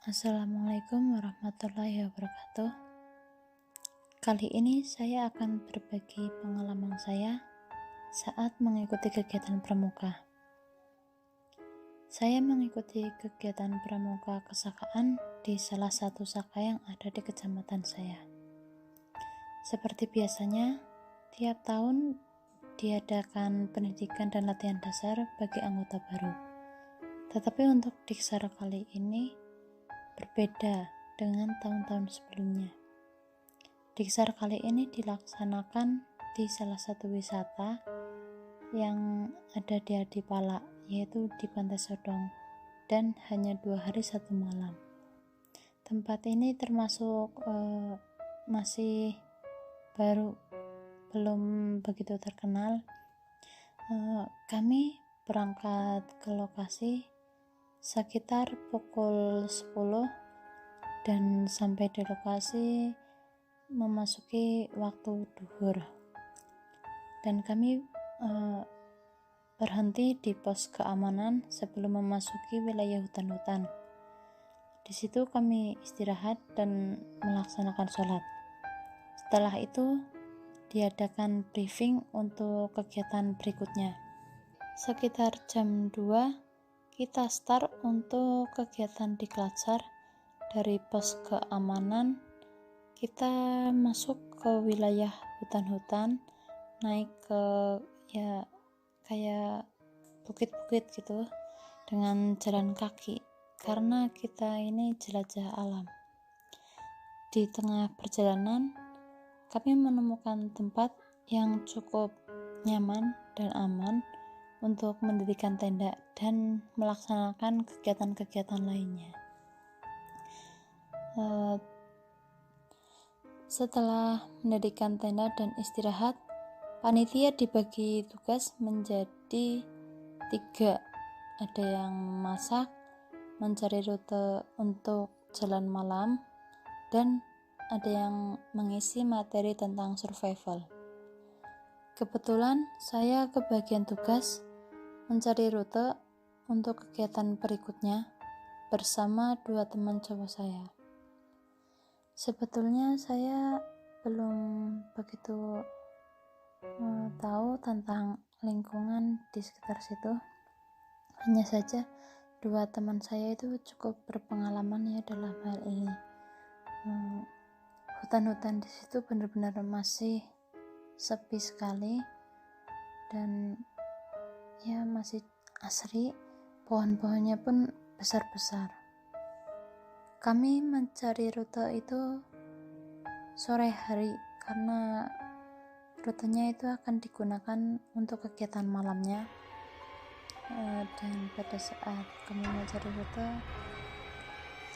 Assalamualaikum warahmatullahi wabarakatuh. Kali ini saya akan berbagi pengalaman saya saat mengikuti kegiatan pramuka. Saya mengikuti kegiatan pramuka kesakaan di salah satu saka yang ada di kecamatan saya. Seperti biasanya, tiap tahun diadakan pendidikan dan latihan dasar bagi anggota baru. Tetapi untuk Diksar kali ini berbeda dengan tahun-tahun sebelumnya. Diksar kali ini dilaksanakan di salah satu wisata yang ada di Adipala, yaitu di Pantai Sodong, dan hanya 2 hari 1 malam. Tempat ini termasuk masih baru, belum begitu terkenal. Kami berangkat ke lokasi sekitar pukul 10 dan sampai di lokasi memasuki waktu duhur, dan kami berhenti di pos keamanan sebelum memasuki wilayah hutan-hutan. Di situ kami istirahat dan melaksanakan sholat. Setelah itu diadakan briefing untuk kegiatan berikutnya. Sekitar jam 2 kita start untuk kegiatan di Klatsar. Dari pos keamanan kita masuk ke wilayah hutan-hutan, naik ke kayak bukit-bukit gitu dengan jalan kaki, karena kita ini jelajah alam. Di tengah perjalanan kami menemukan tempat yang cukup nyaman dan aman untuk mendirikan tenda dan melaksanakan kegiatan-kegiatan lainnya. Setelah mendirikan tenda dan istirahat, panitia dibagi tugas menjadi 3. Ada yang masak, mencari rute untuk jalan malam, dan ada yang mengisi materi tentang survival. Kebetulan saya kebagian tugas mencari rute untuk kegiatan berikutnya bersama 2 teman cowok saya. Sebetulnya saya belum begitu tahu tentang lingkungan di sekitar situ. Hanya saja 2 teman saya itu cukup berpengalaman ya dalam hal ini. Hutan-hutan di situ benar-benar masih sepi sekali dan ya masih asri, pohon-pohonnya pun besar-besar. Kami mencari rute itu sore hari karena rutenya itu akan digunakan untuk kegiatan malamnya. Dan pada saat kami mencari rute,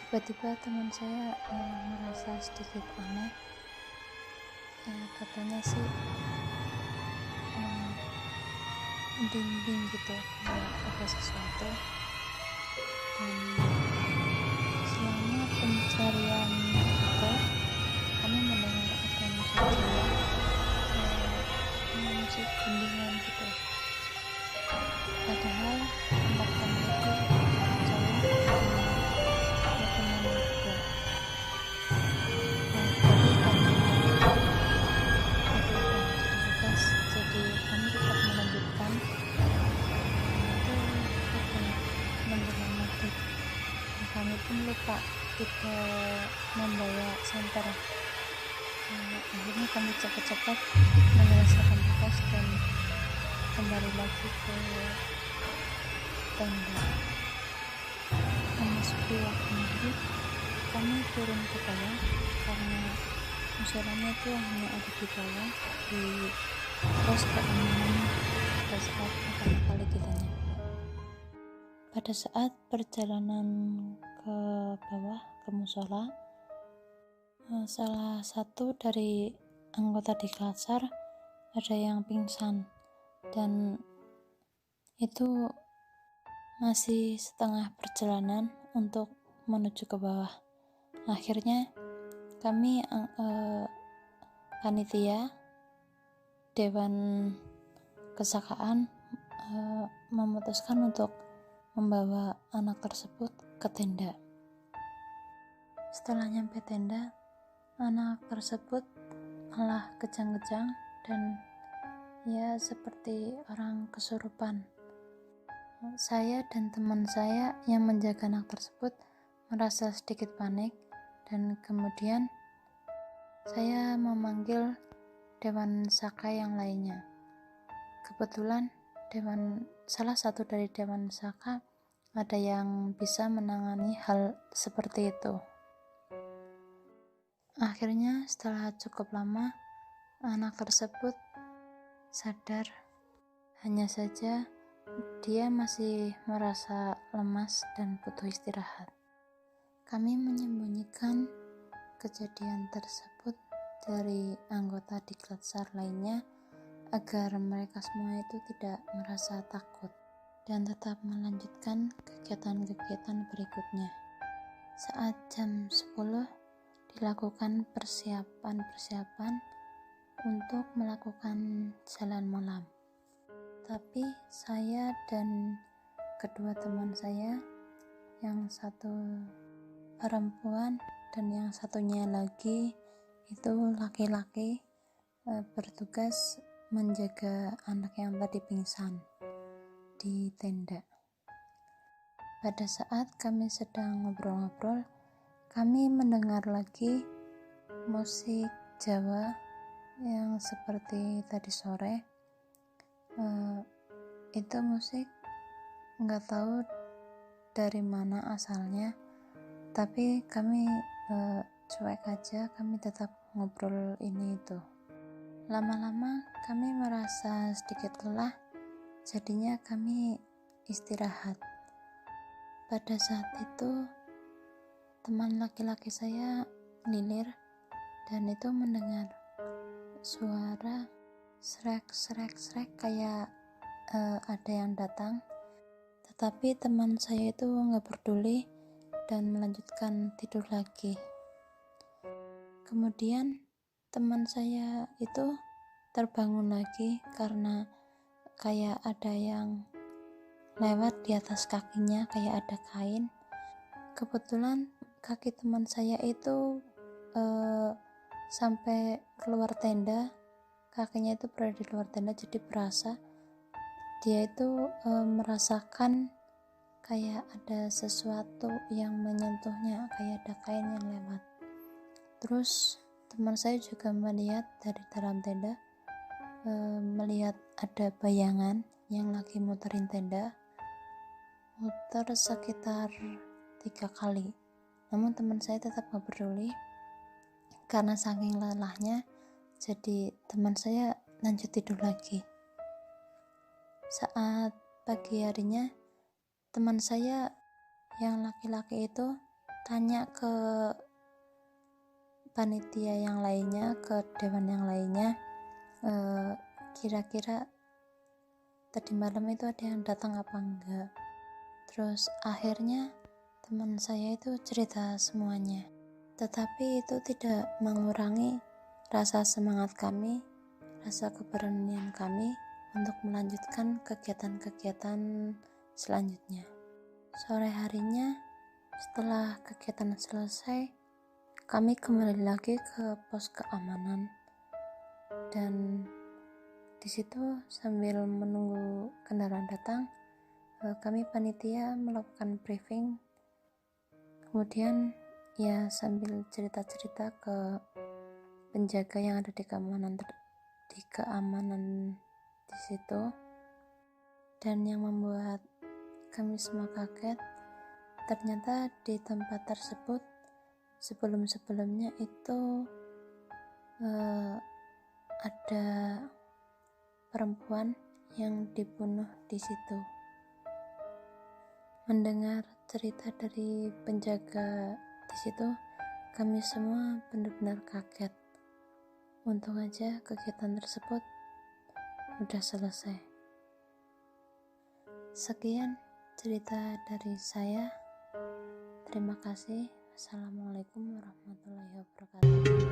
tiba-tiba teman saya merasa sedikit aneh. Katanya sih dinding gitu, kayak ada sesuatu. Dan selama pencarian itu kami mendengar ada musik bimbingan gitu, padahal tempat kami itu jauh dari teman juga. Tapi kami tugas, jadi kami tetap melanjutkan. Itu sudah menjelang maghrib, kami pun lupa tidak membawa senter. Akhirnya kami cepat-cepat menyelesaikan tugas dan kembali lagi ke tenda. Memasuki waktu maghrib, kami turun ke bawah karena musolanya itu hanya ada di bawah di pos keamanan pada saat pertama kali kita nyampe. Pada saat perjalanan ke bawah ke musola, salah satu dari anggota di Klatsar ada yang pingsan, dan itu masih setengah perjalanan untuk menuju ke bawah. Akhirnya kami panitia Dewan Kesakaan memutuskan untuk membawa anak tersebut ke tenda. Setelah nyampe tenda, anak tersebut malah kejang-kejang dan ya seperti orang kesurupan. Saya dan teman saya yang menjaga anak tersebut merasa sedikit panik, dan kemudian saya memanggil Dewan Saka yang lainnya. Kebetulan salah satu dari Dewan Saka ada yang bisa menangani hal seperti itu. Akhirnya setelah cukup lama, anak tersebut sadar. Hanya saja dia masih merasa lemas dan butuh istirahat. Kami menyembunyikan kejadian tersebut dari anggota Diklat SAR lainnya agar mereka semua itu tidak merasa takut dan tetap melanjutkan kegiatan-kegiatan berikutnya. Saat jam 10 dilakukan persiapan untuk melakukan jalan malam. Tapi saya dan kedua teman saya, yang satu perempuan dan yang satunya lagi itu laki-laki, bertugas menjaga anak yang tadi pingsan di tenda. Pada saat kami sedang ngobrol-ngobrol, kami mendengar lagi musik Jawa yang seperti tadi sore. Itu musik nggak tahu dari mana asalnya, tapi kami cuek aja, kami tetap ngobrol ini itu. Lama-lama kami merasa sedikit lelah, jadinya kami istirahat. Pada saat itu teman laki-laki saya lilir dan itu mendengar suara srek kayak ada yang datang, tetapi teman saya itu nggak peduli dan melanjutkan tidur lagi. Kemudian teman saya itu terbangun lagi karena kayak ada yang lewat di atas kakinya, kayak ada kain. Kebetulan kaki teman saya itu sampai keluar tenda, kakinya itu berada di luar tenda, jadi berasa dia itu merasakan kayak ada sesuatu yang menyentuhnya, kayak ada kain yang lewat. Terus teman saya juga melihat dari dalam tenda, melihat ada bayangan yang lagi muterin tenda, muter sekitar 3 kali. Namun teman saya tetap gak peduli karena saking lelahnya, jadi teman saya lanjut tidur lagi. Saat pagi harinya, teman saya yang laki-laki itu tanya ke panitia yang lainnya, ke dewan yang lainnya, kira-kira tadi malam itu ada yang datang apa enggak. Terus akhirnya teman saya itu cerita semuanya, tetapi itu tidak mengurangi rasa semangat kami, rasa keberanian kami untuk melanjutkan kegiatan-kegiatan selanjutnya. Sore harinya, setelah kegiatan selesai, kami kembali lagi ke pos keamanan, dan di situ sambil menunggu kendaraan datang, kami panitia melakukan briefing. Kemudian ya sambil cerita-cerita ke penjaga yang ada di keamanan di situ. Dan yang membuat kami semua kaget, ternyata di tempat tersebut sebelum-sebelumnya itu ada perempuan yang dibunuh di situ. Mendengar cerita dari penjaga di situ, kami semua benar-benar kaget. Untung aja kegiatan tersebut udah selesai. Sekian cerita dari saya. Terima kasih. Assalamualaikum warahmatullahi wabarakatuh.